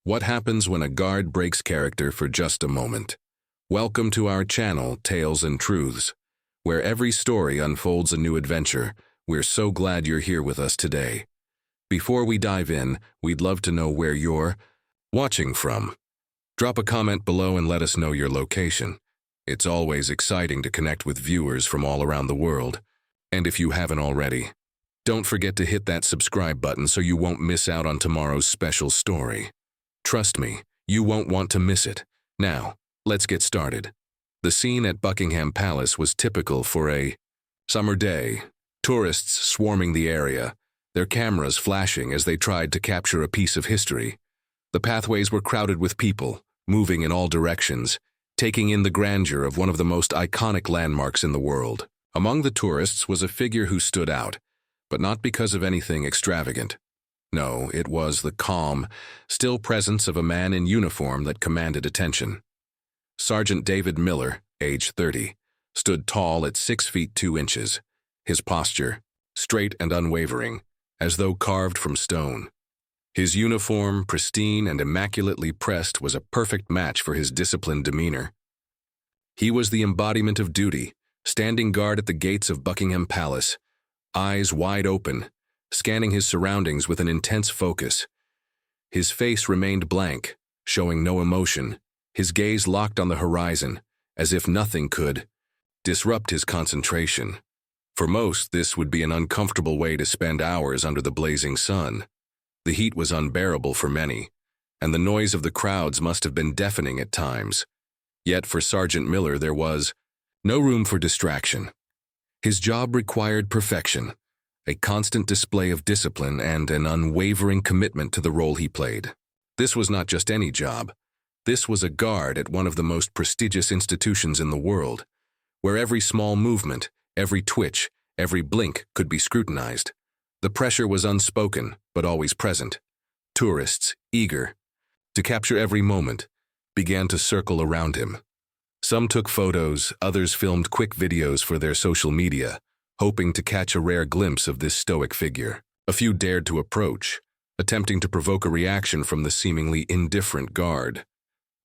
What happens when a guard breaks character for just a moment? Welcome to our channel, Tales and Truths, where every story unfolds a new adventure. We're so glad you're here with us today. Before we dive in, we'd love to know where you're watching from. Drop a comment below and let us know your location. It's always exciting to connect with viewers from all around the world. And if you haven't already, don't forget to hit that subscribe button so you won't miss out on tomorrow's special story. Trust me, you won't want to miss it. Now, let's get started. The scene at Buckingham Palace was typical for a summer day. Tourists swarming the area, their cameras flashing as they tried to capture a piece of history. The pathways were crowded with people, moving in all directions, taking in the grandeur of one of the most iconic landmarks in the world. Among the tourists was a figure who stood out, but not because of anything extravagant. No, it was the calm, still presence of a man in uniform that commanded attention. Sergeant David Miller, age 30, stood tall at 6 feet 2 inches, his posture straight and unwavering, as though carved from stone. His uniform, pristine and immaculately pressed, was a perfect match for his disciplined demeanor. He was the embodiment of duty, standing guard at the gates of Buckingham Palace, eyes wide open, scanning his surroundings with an intense focus. His face remained blank, showing no emotion, his gaze locked on the horizon, as if nothing could disrupt his concentration. For most, this would be an uncomfortable way to spend hours under the blazing sun. The heat was unbearable for many, and the noise of the crowds must have been deafening at times. Yet for Sergeant Miller there was no room for distraction. His job required perfection, a constant display of discipline and an unwavering commitment to the role he played. This was not just any job. This was a guard at one of the most prestigious institutions in the world, where every small movement, every twitch, every blink could be scrutinized. The pressure was unspoken, but always present. Tourists, eager to capture every moment, began to circle around him. Some took photos, others filmed quick videos for their social media, hoping to catch a rare glimpse of this stoic figure. A few dared to approach, attempting to provoke a reaction from the seemingly indifferent guard.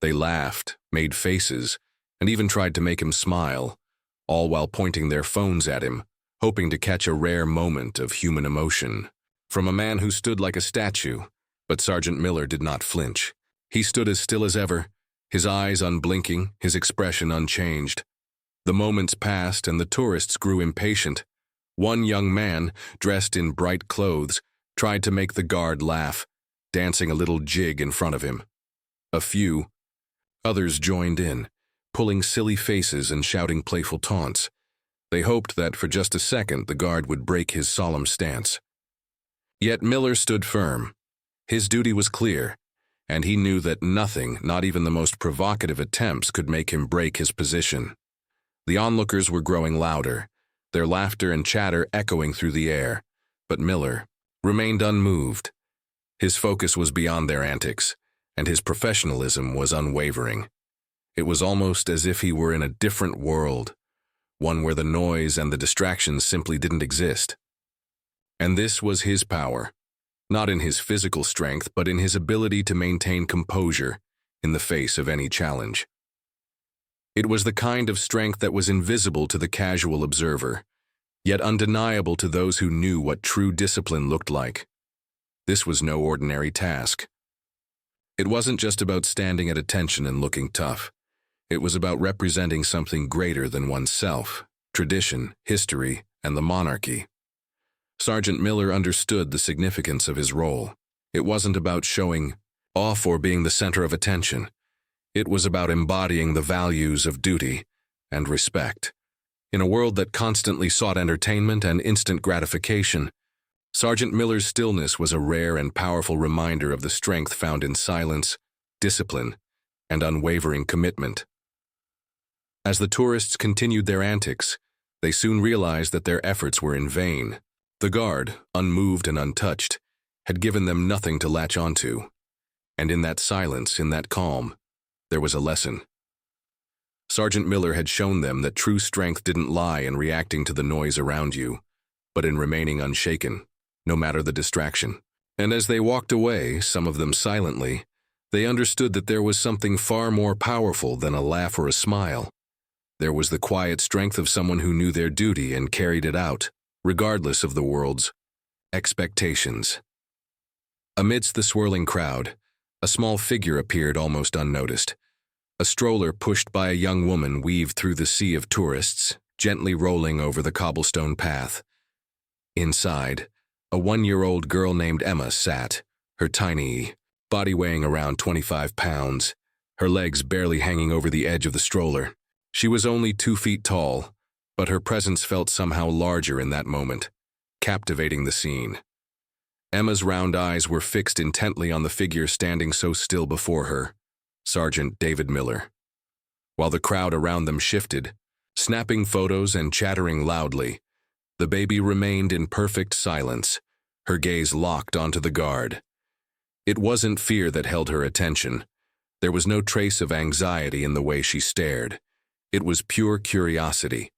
They laughed, made faces, and even tried to make him smile, all while pointing their phones at him, hoping to catch a rare moment of human emotion. From a man who stood like a statue, but Sergeant Miller did not flinch. He stood as still as ever, his eyes unblinking, his expression unchanged. The moments passed and the tourists grew impatient. One young man, dressed in bright clothes, tried to make the guard laugh, dancing a little jig in front of him. A few others joined in, pulling silly faces and shouting playful taunts. They hoped that for just a second the guard would break his solemn stance. Yet Miller stood firm. His duty was clear, and he knew that nothing, not even the most provocative attempts, could make him break his position. The onlookers were growing louder, their laughter and chatter echoing through the air, but Miller remained unmoved. His focus was beyond their antics, and his professionalism was unwavering. It was almost as if he were in a different world, one where the noise and the distractions simply didn't exist. And this was his power, not in his physical strength, but in his ability to maintain composure in the face of any challenge. It was the kind of strength that was invisible to the casual observer, yet undeniable to those who knew what true discipline looked like. This was no ordinary task. It wasn't just about standing at attention and looking tough. It was about representing something greater than oneself, tradition, history, and the monarchy. Sergeant Miller understood the significance of his role. It wasn't about showing off or being the center of attention. It was about embodying the values of duty and respect. In a world that constantly sought entertainment and instant gratification, Sergeant Miller's stillness was a rare and powerful reminder of the strength found in silence, discipline, and unwavering commitment. As the tourists continued their antics, they soon realized that their efforts were in vain. The guard, unmoved and untouched, had given them nothing to latch onto. And in that silence, in that calm, there was a lesson. Sergeant Miller had shown them that true strength didn't lie in reacting to the noise around you, but in remaining unshaken, no matter the distraction. And as they walked away, some of them silently, They understood that there was something far more powerful than a laugh or a smile. There was the quiet strength of someone who knew their duty and carried it out, regardless of the world's expectations. Amidst the swirling crowd, a small figure appeared almost unnoticed. A stroller pushed by a young woman weaved through the sea of tourists, gently rolling over the cobblestone path. Inside, a 1-year-old girl named Emma sat, her tiny body weighing around 25 pounds, her legs barely hanging over the edge of the stroller. She was only 2 feet tall, but her presence felt somehow larger in that moment, captivating the scene. Emma's round eyes were fixed intently on the figure standing so still before her, Sergeant David Miller. While the crowd around them shifted, snapping photos and chattering loudly, the baby remained in perfect silence, her gaze locked onto the guard. It wasn't fear that held her attention. There was no trace of anxiety in the way she stared. It was pure curiosity,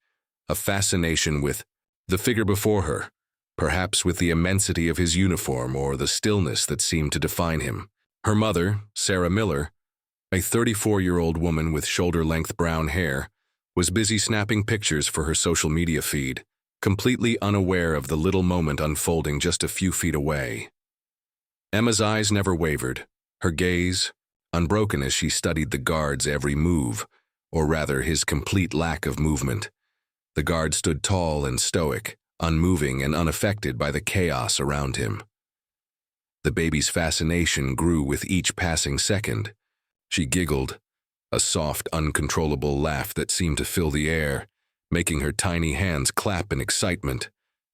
a fascination with the figure before her, perhaps with the immensity of his uniform or the stillness that seemed to define him. Her mother, Sarah Miller, a 34-year-old woman with shoulder-length brown hair, was busy snapping pictures for her social media feed, completely unaware of the little moment unfolding just a few feet away. Emma's eyes never wavered, her gaze unbroken as she studied the guard's every move, or rather his complete lack of movement. The guard stood tall and stoic, unmoving and unaffected by the chaos around him. The baby's fascination grew with each passing second. She giggled, a soft, uncontrollable laugh that seemed to fill the air, making her tiny hands clap in excitement.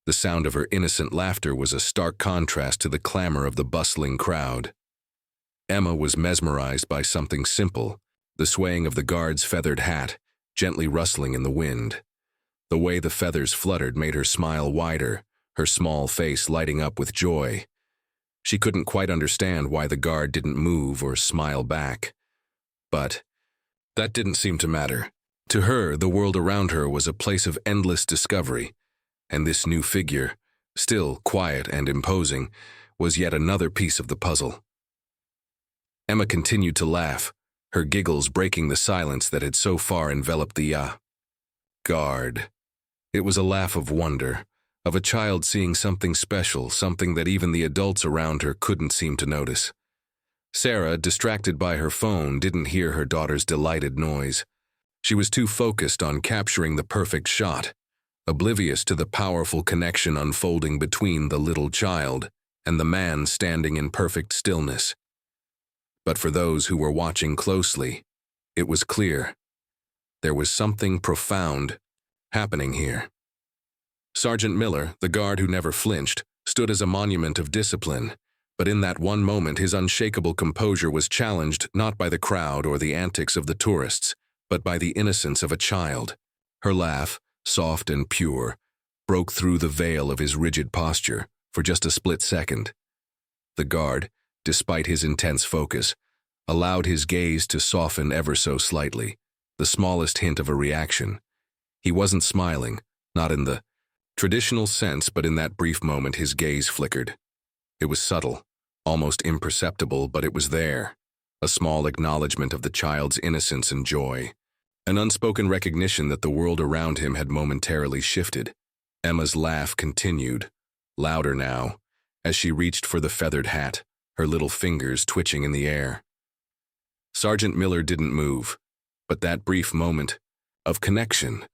The sound of her innocent laughter was a stark contrast to the clamor of the bustling crowd. Emma was mesmerized by something simple, the swaying of the guard's feathered hat, gently rustling in the wind. The way the feathers fluttered made her smile wider, her small face lighting up with joy. She couldn't quite understand why the guard didn't move or smile back. But that didn't seem to matter. To her, the world around her was a place of endless discovery, and this new figure, still quiet and imposing, was yet another piece of the puzzle. Emma continued to laugh, her giggles breaking the silence that had so far enveloped the guard. It was a laugh of wonder, of a child seeing something special, something that even the adults around her couldn't seem to notice. Sarah, distracted by her phone, didn't hear her daughter's delighted noise. She was too focused on capturing the perfect shot, oblivious to the powerful connection unfolding between the little child and the man standing in perfect stillness. But for those who were watching closely, it was clear. There was something profound happening here. Sergeant Miller, the guard who never flinched, stood as a monument of discipline, but in that one moment his unshakable composure was challenged not by the crowd or the antics of the tourists, but by the innocence of a child. Her laugh, soft and pure, broke through the veil of his rigid posture for just a split second. The guard, despite his intense focus, allowed his gaze to soften ever so slightly, the smallest hint of a reaction. He wasn't smiling, not in the traditional sense, but in that brief moment his gaze flickered. It was subtle, almost imperceptible, but it was there, a small acknowledgement of the child's innocence and joy, an unspoken recognition that the world around him had momentarily shifted. Emma's laugh continued, louder now, as she reached for the feathered hat, her little fingers twitching in the air. Sergeant Miller didn't move, but that brief moment of connection,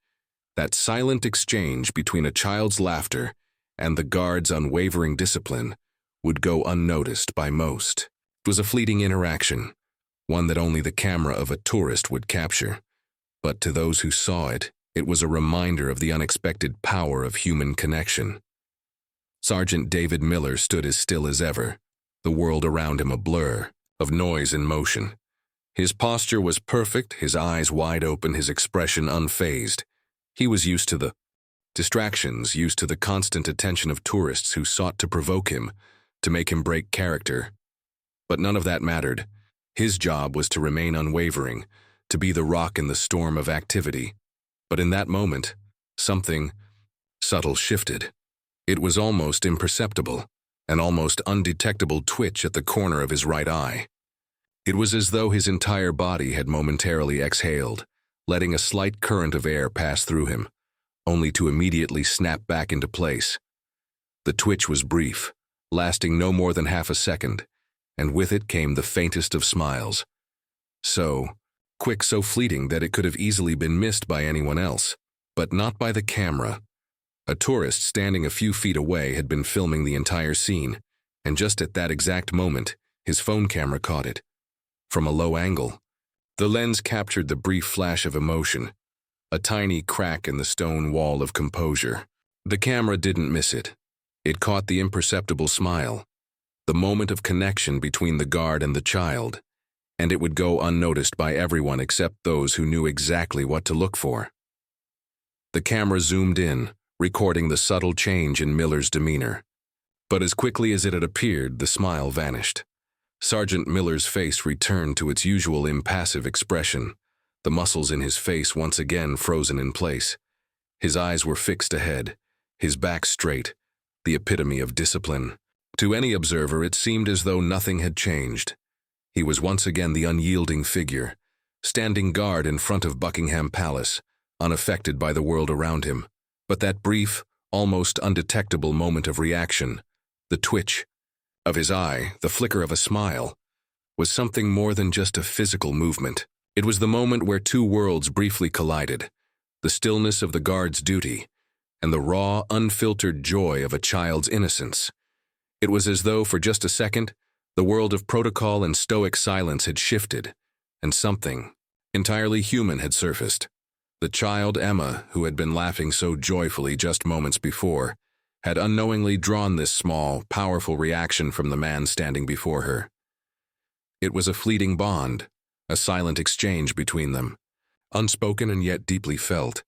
that silent exchange between a child's laughter and the guard's unwavering discipline, would go unnoticed by most. It was a fleeting interaction, one that only the camera of a tourist would capture. But to those who saw it, it was a reminder of the unexpected power of human connection. Sergeant David Miller stood as still as ever, the world around him a blur of noise and motion. His posture was perfect, his eyes wide open, his expression unfazed. He was used to the distractions, used to the constant attention of tourists who sought to provoke him, to make him break character. But none of that mattered. His job was to remain unwavering, to be the rock in the storm of activity. But in that moment, something subtle shifted. It was almost imperceptible, an almost undetectable twitch at the corner of his right eye. It was as though his entire body had momentarily exhaled, letting a slight current of air pass through him, only to immediately snap back into place. The twitch was brief, lasting no more than half a second, and with it came the faintest of smiles. So quick, so fleeting that it could have easily been missed by anyone else, but not by the camera. A tourist standing a few feet away had been filming the entire scene, and just at that exact moment, his phone camera caught it. From a low angle, the lens captured the brief flash of emotion, a tiny crack in the stone wall of composure. The camera didn't miss it. It caught the imperceptible smile, the moment of connection between the guard and the child, and it would go unnoticed by everyone except those who knew exactly what to look for. The camera zoomed in, recording the subtle change in Miller's demeanor. But as quickly as it had appeared, the smile vanished. Sergeant Miller's face returned to its usual impassive expression, the muscles in his face once again frozen in place. His eyes were fixed ahead, his back straight, the epitome of discipline. To any observer, it seemed as though nothing had changed. He was once again the unyielding figure, standing guard in front of Buckingham Palace, unaffected by the world around him. But that brief, almost undetectable moment of reaction, the twitch of his eye, the flicker of a smile, was something more than just a physical movement. It was the moment where two worlds briefly collided, the stillness of the guard's duty and the raw, unfiltered joy of a child's innocence. It was as though, for just a second, the world of protocol and stoic silence had shifted, and something entirely human had surfaced. The child, Emma, who had been laughing so joyfully just moments before, had unknowingly drawn this small, powerful reaction from the man standing before her. It was a fleeting bond, a silent exchange between them, unspoken and yet deeply felt.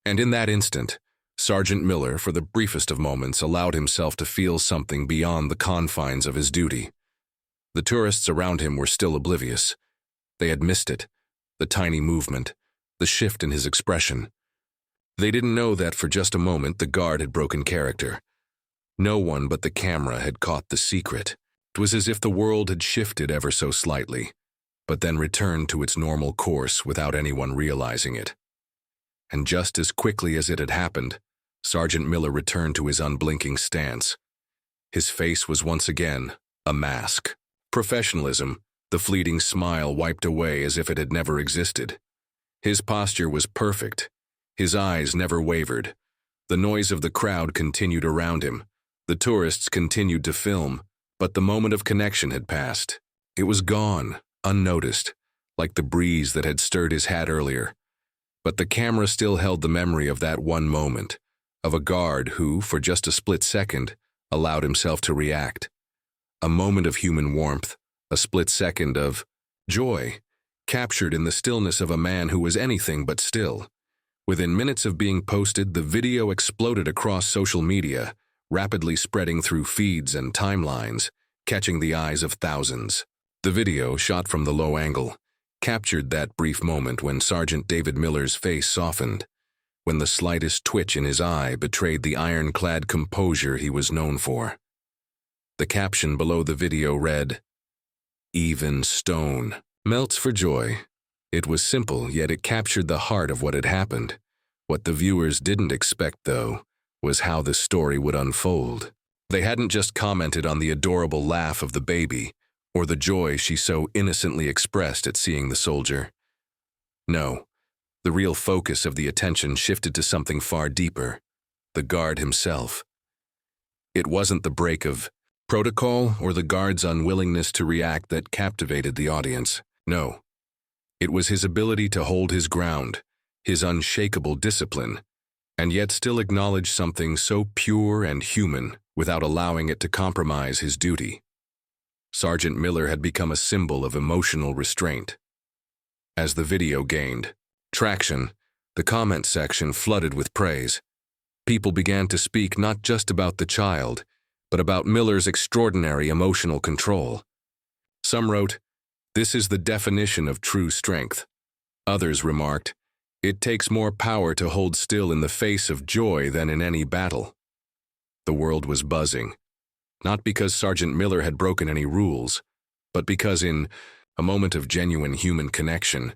And in that instant, Sergeant Miller, for the briefest of moments, allowed himself to feel something beyond the confines of his duty. The tourists around him were still oblivious. They had missed it, the tiny movement, the shift in his expression. They didn't know that for just a moment the guard had broken character. No one but the camera had caught the secret. It was as if the world had shifted ever so slightly, but then returned to its normal course without anyone realizing it. And just as quickly as it had happened, Sergeant Miller returned to his unblinking stance. His face was once again a mask. Professionalism, the fleeting smile wiped away as if it had never existed. His posture was perfect. His eyes never wavered. The noise of the crowd continued around him. The tourists continued to film, but the moment of connection had passed. It was gone, unnoticed, like the breeze that had stirred his hat earlier. But the camera still held the memory of that one moment, of a guard who, for just a split second, allowed himself to react. A moment of human warmth, a split second of joy, captured in the stillness of a man who was anything but still. Within minutes of being posted, the video exploded across social media, rapidly spreading through feeds and timelines, catching the eyes of thousands. The video, shot from the low angle, captured that brief moment when Sergeant David Miller's face softened, when the slightest twitch in his eye betrayed the ironclad composure he was known for. The caption below the video read, "Even stone melts for joy." It was simple, yet it captured the heart of what had happened. What the viewers didn't expect, though, was how the story would unfold. They hadn't just commented on the adorable laugh of the baby, or the joy she so innocently expressed at seeing the soldier. No, the real focus of the attention shifted to something far deeper, the guard himself. It wasn't the break of protocol or the guard's unwillingness to react that captivated the audience. No. It was his ability to hold his ground, his unshakable discipline, and yet still acknowledge something so pure and human without allowing it to compromise his duty. Sergeant Miller had become a symbol of emotional restraint. As the video gained traction, the comment section flooded with praise. People began to speak not just about the child, but about Miller's extraordinary emotional control. Some wrote, "This is the definition of true strength." Others remarked, "It takes more power to hold still in the face of joy than in any battle." The world was buzzing, not because Sergeant Miller had broken any rules, but because in a moment of genuine human connection.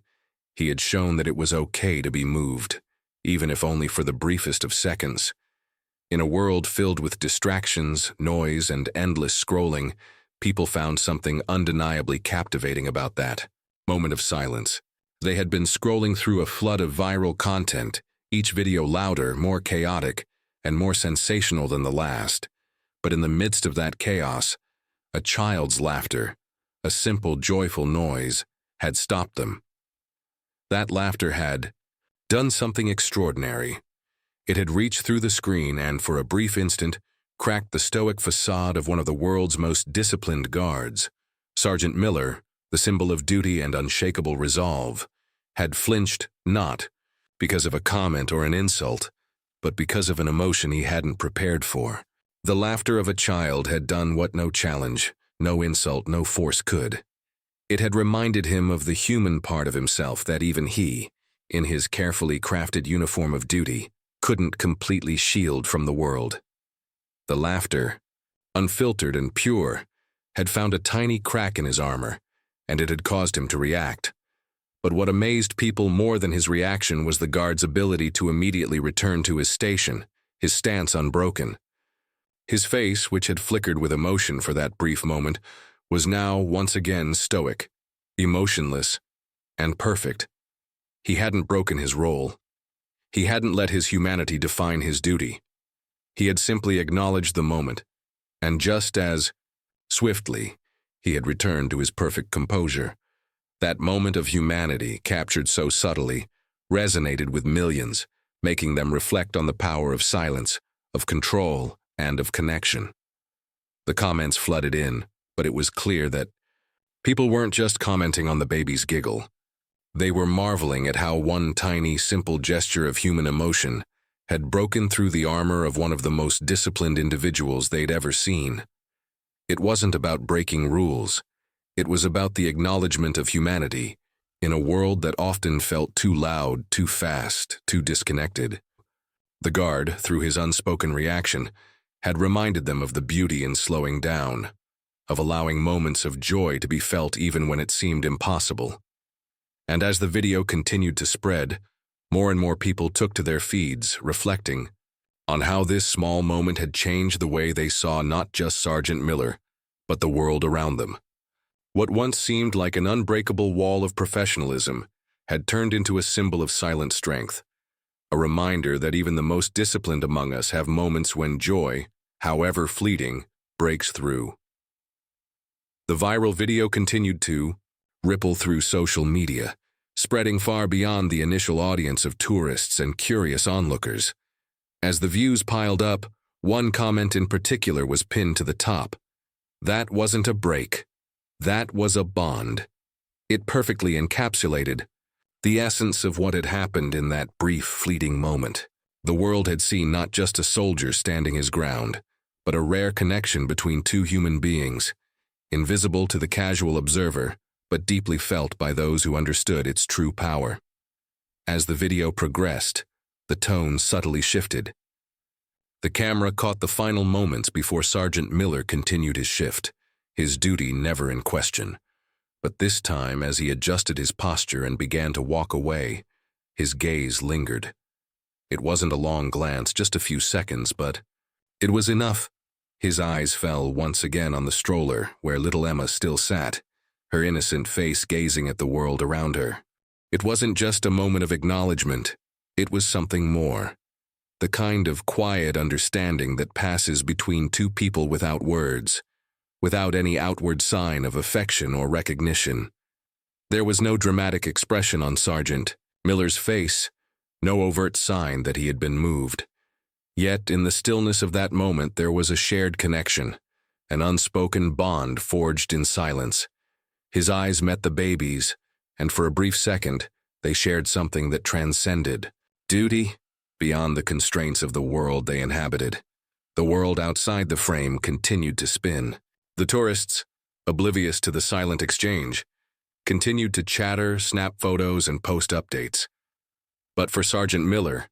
He had shown that it was okay to be moved, even if only for the briefest of seconds. In a world filled with distractions, noise, and endless scrolling, people found something undeniably captivating about that moment of silence. They had been scrolling through a flood of viral content, each video louder, more chaotic, and more sensational than the last. But in the midst of that chaos, a child's laughter, a simple, joyful noise, had stopped them. That laughter had done something extraordinary. It had reached through the screen and, for a brief instant, cracked the stoic facade of one of the world's most disciplined guards. Sergeant Miller, the symbol of duty and unshakable resolve, had flinched not because of a comment or an insult, but because of an emotion he hadn't prepared for. The laughter of a child had done what no challenge, no insult, no force could. It had reminded him of the human part of himself that even he, in his carefully crafted uniform of duty, couldn't completely shield from the world. The laughter, unfiltered and pure, had found a tiny crack in his armor, and it had caused him to react. But what amazed people more than his reaction was the guard's ability to immediately return to his station, his stance unbroken. His face, which had flickered with emotion for that brief moment, was now once again stoic, emotionless, and perfect. He hadn't broken his role. He hadn't let his humanity define his duty. He had simply acknowledged the moment, and just as swiftly, he had returned to his perfect composure. That moment of humanity, captured so subtly, resonated with millions, making them reflect on the power of silence, of control, and of connection. The comments flooded in, but it was clear that people weren't just commenting on the baby's giggle. They were marveling at how one tiny, simple gesture of human emotion had broken through the armor of one of the most disciplined individuals they'd ever seen. It wasn't about breaking rules. It was about the acknowledgement of humanity in a world that often felt too loud, too fast, too disconnected. The guard, through his unspoken reaction, had reminded them of the beauty in slowing down, of allowing moments of joy to be felt even when it seemed impossible. And as the video continued to spread, more and more people took to their feeds, reflecting on how this small moment had changed the way they saw not just Sergeant Miller, but the world around them. What once seemed like an unbreakable wall of professionalism had turned into a symbol of silent strength, a reminder that even the most disciplined among us have moments when joy, however fleeting, breaks through. The viral video continued to ripple through social media, spreading far beyond the initial audience of tourists and curious onlookers. As the views piled up, one comment in particular was pinned to the top. That wasn't a break. That was a bond. It perfectly encapsulated the essence of what had happened in that brief, fleeting moment. The world had seen not just a soldier standing his ground, but a rare connection between two human beings, invisible to the casual observer, but deeply felt by those who understood its true power. As the video progressed, the tone subtly shifted. The camera caught the final moments before Sergeant Miller continued his shift, his duty never in question. But this time, as he adjusted his posture and began to walk away, his gaze lingered. It wasn't a long glance, just a few seconds, but it was enough. His eyes fell once again on the stroller where little Emma still sat, her innocent face gazing at the world around her. It wasn't just a moment of acknowledgement, it was something more. The kind of quiet understanding that passes between two people without words, without any outward sign of affection or recognition. There was no dramatic expression on Sergeant Miller's face, no overt sign that he had been moved. Yet in the stillness of that moment there was a shared connection, an unspoken bond forged in silence. His eyes met the baby's, and for a brief second, they shared something that transcended duty beyond the constraints of the world they inhabited. The world outside the frame continued to spin. The tourists, oblivious to the silent exchange, continued to chatter, snap photos, and post updates. But for Sergeant Miller,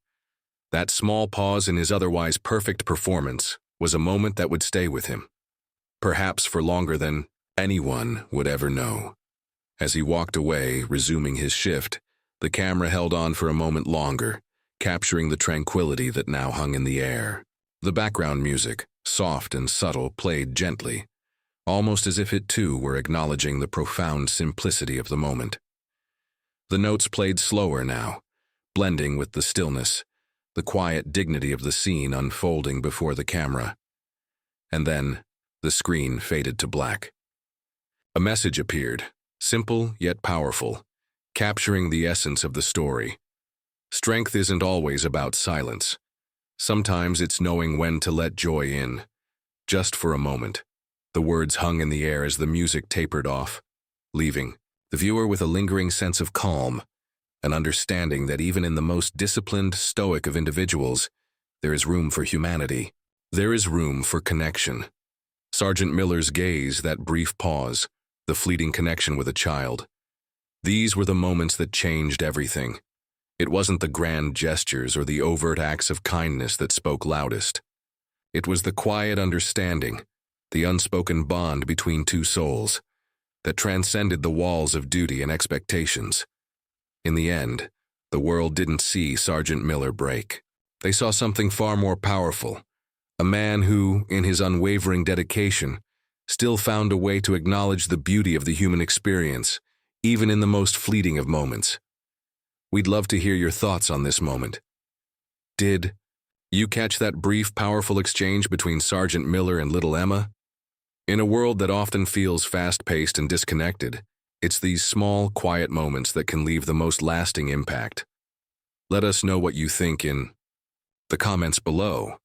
that small pause in his otherwise perfect performance was a moment that would stay with him, perhaps for longer than anyone would ever know. As he walked away, resuming his shift, the camera held on for a moment longer, capturing the tranquility that now hung in the air. The background music, soft and subtle, played gently, almost as if it too were acknowledging the profound simplicity of the moment. The notes played slower now, blending with the stillness, the quiet dignity of the scene unfolding before the camera. And then, the screen faded to black. A message appeared, simple yet powerful, capturing the essence of the story. Strength isn't always about silence. Sometimes it's knowing when to let joy in, just for a moment. The words hung in the air as the music tapered off, leaving the viewer with a lingering sense of calm, an understanding that even in the most disciplined, stoic of individuals, there is room for humanity. There is room for connection. Sergeant Miller's gaze, that brief pause, the fleeting connection with a child. These were the moments that changed everything. It wasn't the grand gestures or the overt acts of kindness that spoke loudest. It was the quiet understanding, the unspoken bond between two souls, that transcended the walls of duty and expectations. In the end, the world didn't see Sergeant Miller break. They saw something far more powerful, a man who, in his unwavering dedication, still found a way to acknowledge the beauty of the human experience, even in the most fleeting of moments. We'd love to hear your thoughts on this moment. Did you catch that brief, powerful exchange between Sergeant Miller and little Emma? In a world that often feels fast-paced and disconnected, it's these small, quiet moments that can leave the most lasting impact. Let us know what you think in the comments below.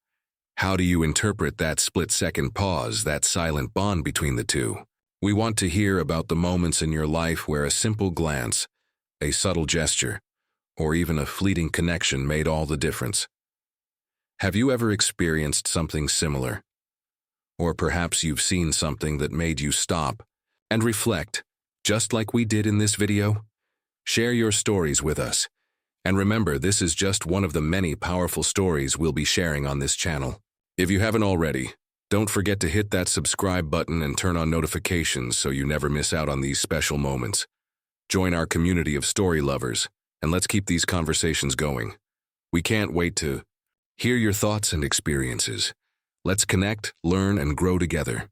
How do you interpret that split-second pause, that silent bond between the two? We want to hear about the moments in your life where a simple glance, a subtle gesture, or even a fleeting connection made all the difference. Have you ever experienced something similar? Or perhaps you've seen something that made you stop and reflect, just like we did in this video? Share your stories with us. And remember, this is just one of the many powerful stories we'll be sharing on this channel. If you haven't already, don't forget to hit that subscribe button and turn on notifications so you never miss out on these special moments. Join our community of story lovers, and let's keep these conversations going. We can't wait to hear your thoughts and experiences. Let's connect, learn, and grow together.